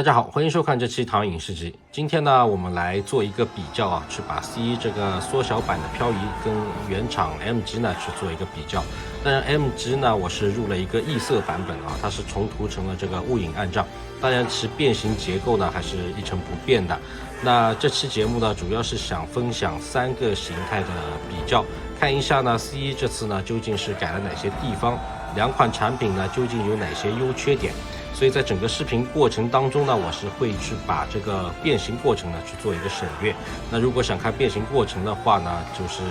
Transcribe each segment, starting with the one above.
大家好，欢迎收看这期唐影视集。今天呢，我们来做一个比较啊，去把 C1 这个缩小版的漂移跟原厂 MG 呢去做一个比较。当然 MG 呢，我是入了一个异色版本啊，它是重涂成了这个雾影暗障，当然其变形结构呢还是一成不变的。那这期节目呢，主要是想分享3个形态的比较，看一下呢 C1 这次呢究竟是改了哪些地方，两款产品呢究竟有哪些优缺点。所以在整个视频过程当中呢，我是会去把这个变形过程呢去做一个省略。那如果想看变形过程的话呢，就是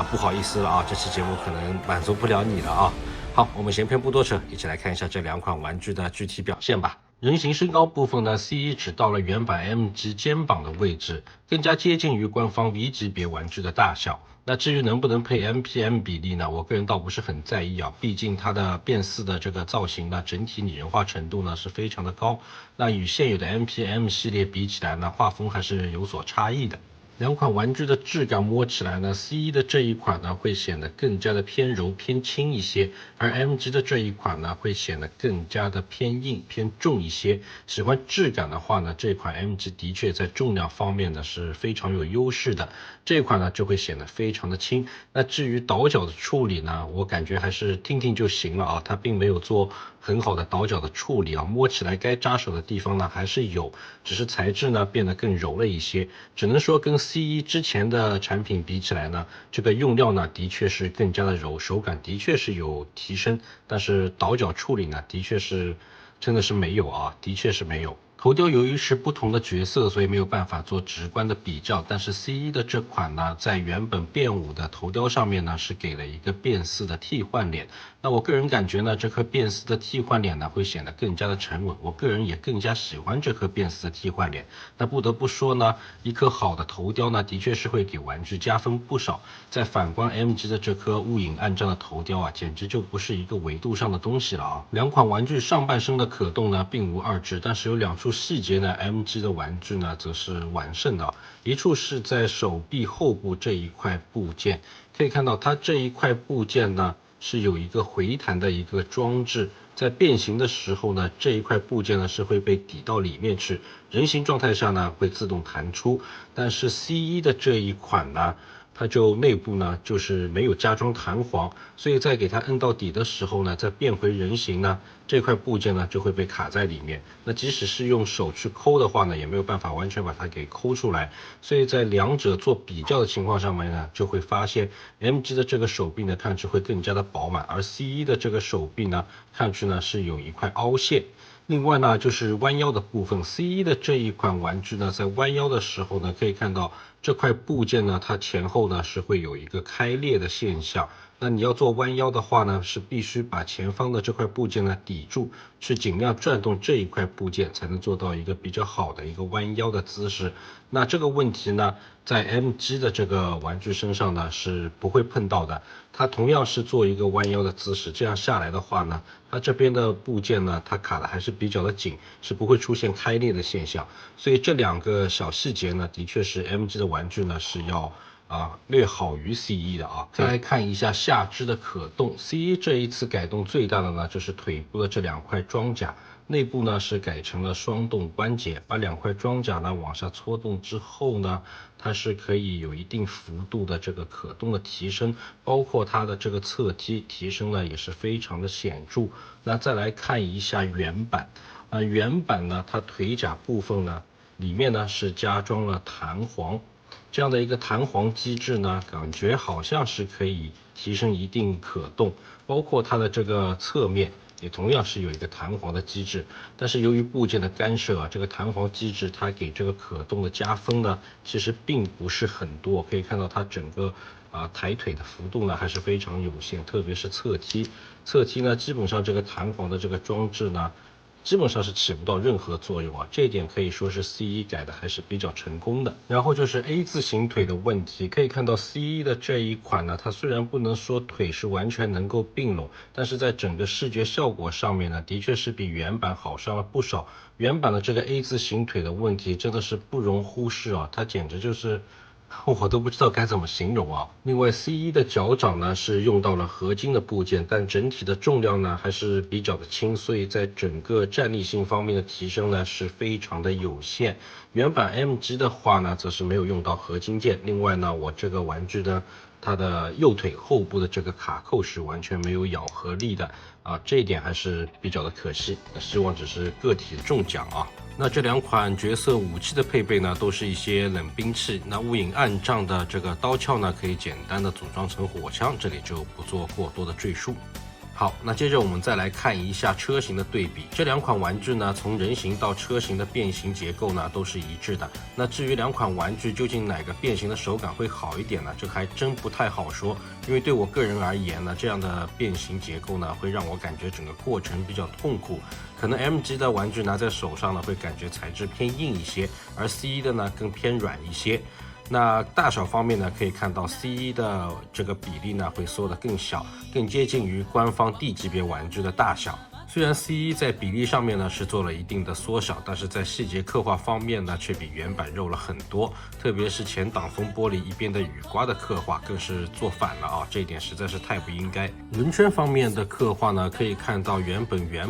不好意思了啊，这期节目可能满足不了你了啊。好，我们闲篇不多扯，一起来看一下这2款玩具的具体表现吧。人形身高部分呢 ，C1 只到了原版 MG 肩膀的位置，更加接近于官方 V 级别玩具的大小。那至于能不能配 MPM 比例呢，我个人倒不是很在意啊，毕竟它的变4的这个造型呢，整体拟人化程度呢是非常的高。那与现有的 MPM 系列比起来呢，画风还是有所差异的。两款玩具的质感摸起来呢 ，C1 的这一款呢会显得更加的偏柔偏轻一些，而 MG 的这一款呢会显得更加的偏硬偏重一些。喜欢质感的话呢，这款 MG 的确在重量方面呢是非常有优势的，这一款呢就会显得非常的轻。那至于倒角的处理呢，我感觉还是听听就行了啊，它并没有做很好的倒角的处理啊，摸起来该扎手的地方呢还是有，只是材质呢变得更柔了一些，只能说跟 C1 之前的产品比起来呢，这个用料呢的确是更加的柔，手感的确是有提升，但是倒角处理呢的确是真的是没有啊，的确是没有。头雕由于是不同的角色，所以没有办法做直观的比较。但是 C1 的这款呢，在原本变5的头雕上面呢，是给了一个变4的替换脸。那我个人感觉呢，这颗变4的替换脸呢，会显得更加的沉稳。我个人也更加喜欢这颗变4的替换脸。那不得不说呢，一颗好的头雕呢，的确是会给玩具加分不少。再反观 MG 的这颗雾影暗障的头雕啊，简直就不是一个维度上的东西了啊！两款玩具上半身的可动呢，并无二致，但是有2处细节呢 ，MG 的玩具呢，则是完胜的。一处是在手臂后部这一块部件，可以看到它这一块部件呢，是有一个回弹的一个装置，在变形的时候呢，这一块部件呢是会被抵到里面去，人形状态下呢会自动弹出。但是 C1 的这一款呢，它就内部呢就是没有加装弹簧，所以在给它摁到底的时候呢，再变回人形呢，这块部件呢就会被卡在里面。那即使是用手去抠的话呢，也没有办法完全把它给抠出来。所以在两者做比较的情况上面呢，就会发现 MG 的这个手臂呢看去会更加的饱满，而 C1 的这个手臂呢看去呢是有一块凹陷。另外呢，就是弯腰的部分 ，C1 的这一款玩具呢，在弯腰的时候呢，可以看到这块部件呢，它前后呢是会有一个开裂的现象。那你要做弯腰的话呢，是必须把前方的这块部件呢抵住，去尽量转动这一块部件，才能做到一个比较好的一个弯腰的姿势。那这个问题呢，在 MG 的这个玩具身上呢是不会碰到的。它同样是做一个弯腰的姿势，这样下来的话呢，它这边的部件呢，它卡的还是比较的紧，是不会出现开裂的现象。所以这2个小细节呢，的确是 MG 的玩具呢是要略好于 C1 的啊。再来看一下下肢的可动 ，C1 这一次改动最大的呢，就是腿部的这2块装甲。内部呢是改成了双动关节，把2块装甲呢往下搓动之后呢，它是可以有一定幅度的这个可动的提升，包括它的这个侧踢提升呢也是非常的显著。那再来看一下原版，原版呢它腿甲部分呢里面呢是加装了弹簧，这样的一个弹簧机制呢，感觉好像是可以提升一定可动，包括它的这个侧面。也同样是有一个弹簧的机制，但是由于部件的干涉啊，这个弹簧机制它给这个可动的加分呢，其实并不是很多。可以看到它整个抬腿的幅度呢还是非常有限，特别是侧踢，侧踢呢基本上这个弹簧的这个装置呢，基本上是起不到任何作用啊，这一点可以说是 C1 改的还是比较成功的。然后就是 A 字形腿的问题，可以看到 C1 的这一款呢，它虽然不能说腿是完全能够并拢，但是在整个视觉效果上面呢，的确是比原版好上了不少。原版的这个 A 字形腿的问题真的是不容忽视啊，它简直就是我都不知道该怎么形容啊。另外 C1 的脚掌呢是用到了合金的部件，但整体的重量呢还是比较的轻，所以在整个站立性方面的提升呢是非常的有限。原版 MG 的话呢则是没有用到合金件。另外呢，我这个玩具呢它的右腿后部的这个卡扣是完全没有咬合力的啊，这一点还是比较的可惜。希望只是个体中奖啊。那这两款角色武器的配备呢，都是一些冷兵器。那雾影暗障的这个刀鞘呢，可以简单的组装成火枪，这里就不做过多的赘述。好，那接着我们再来看一下车型的对比。这两款玩具呢，从人形到车型的变形结构呢，都是一致的。那至于两款玩具究竟哪个变形的手感会好一点呢？这还真不太好说。因为对我个人而言呢，这样的变形结构呢，会让我感觉整个过程比较痛苦。可能 MG 的玩具拿在手上呢，会感觉材质偏硬一些，而 C1 的呢更偏软一些。那大小方面呢，可以看到 C1 的这个比例呢会缩得更小，更接近于官方 D 级别玩具的大小。虽然 C1 在比例上面呢是做了一定的缩小，但是在细节刻画方面呢却比原版肉了很多，特别是前挡风玻璃一边的雨刮的刻画更是做反了啊，这一点实在是太不应该。轮圈方面的刻画呢，可以看到原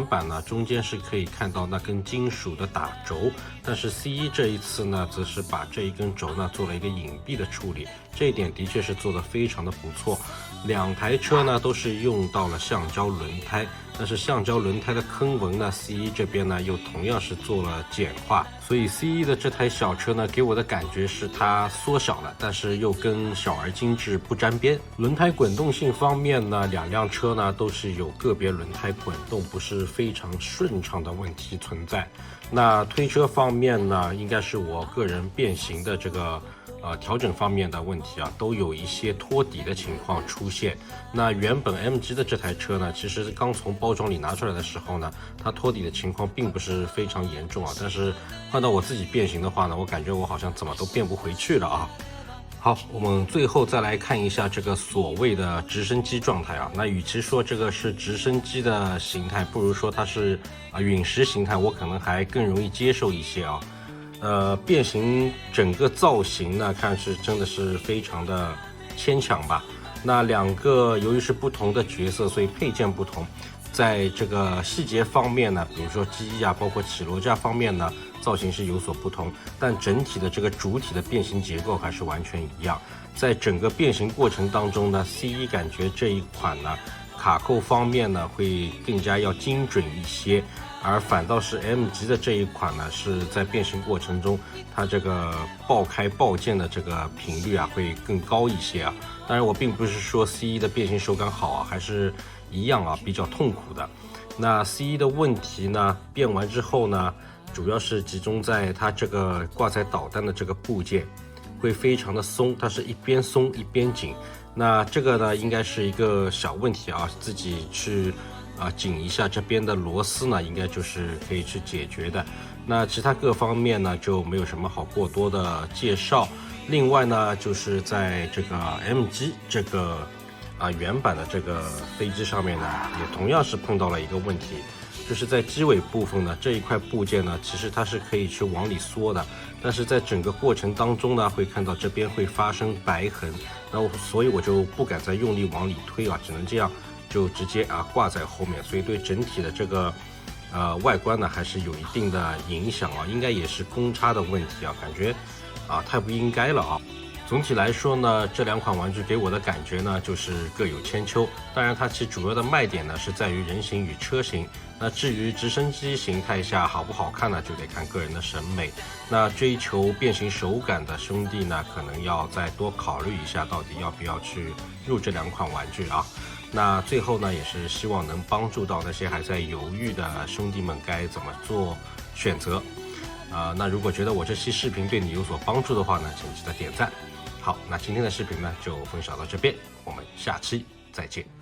版呢中间是可以看到那根金属的打轴，但是 C1 这一次呢则是把这一根轴呢做了一个隐蔽的处理，这一点的确是做得非常的不错。两台车呢都是用到了橡胶轮胎，但是橡胶轮胎的坑纹呢 C1 这边呢又同样是做了简化，所以 C1 的这台小车呢给我的感觉是它缩小了，但是又跟小而精致不沾边。轮胎滚动性方面呢，两辆车呢都是有个别轮胎滚动不是非常顺畅的问题存在。那推车方面呢，应该是我个人变形的这个调整方面的问题啊，都有一些托底的情况出现。那原本 MG 的这台车呢，其实刚从包装里拿出来的时候呢，它托底的情况并不是非常严重啊，但是换到我自己变形的话呢，我感觉我好像怎么都变不回去了啊。好，我们最后再来看一下这个所谓的直升机状态啊。那与其说这个是直升机的形态，不如说它是陨石形态，我可能还更容易接受一些啊。变形整个造型呢，看是真的是非常的牵强吧。那两个由于是不同的角色，所以配件不同，在这个细节方面呢，比如说机翼啊，包括起落架方面呢，造型是有所不同，但整体的这个主体的变形结构还是完全一样。在整个变形过程当中呢 ，C1 感觉这一款呢，卡扣方面呢会更加要精准一些。而反倒是 MG 的这一款呢，是在变形过程中，它这个爆开爆件的这个频率啊会更高一些啊。当然，我并不是说 C1 的变形手感好啊，还是一样啊，比较痛苦的。那 C1 的问题呢，变完之后呢，主要是集中在它这个挂载导弹的这个部件，会非常的松，它是一边松一边紧。那这个呢，应该是一个小问题啊，自己去紧一下这边的螺丝呢，应该就是可以去解决的。那其他各方面呢，就没有什么好过多的介绍。另外呢，就是在这个 MG 这个原版的这个飞机上面呢，也同样是碰到了一个问题，就是在机尾部分呢，这一块部件呢，其实它是可以去往里缩的，但是在整个过程当中呢，会看到这边会发生白痕，所以我就不敢再用力往里推啊，只能这样就直接挂在后面，所以对整体的这个外观呢还是有一定的影响啊，应该也是公差的问题啊，感觉太不应该了啊。总体来说呢，这两款玩具给我的感觉呢，就是各有千秋。当然，它其主要的卖点呢是在于人形与车型。那至于直升机形态下好不好看呢，就得看个人的审美。那追求变形手感的兄弟呢，可能要再多考虑一下，到底要不要去入这两款玩具啊。那最后呢，也是希望能帮助到那些还在犹豫的兄弟们该怎么做选择。那如果觉得我这期视频对你有所帮助的话呢，请记得点赞。好，那今天的视频呢就分享到这边，我们下期再见。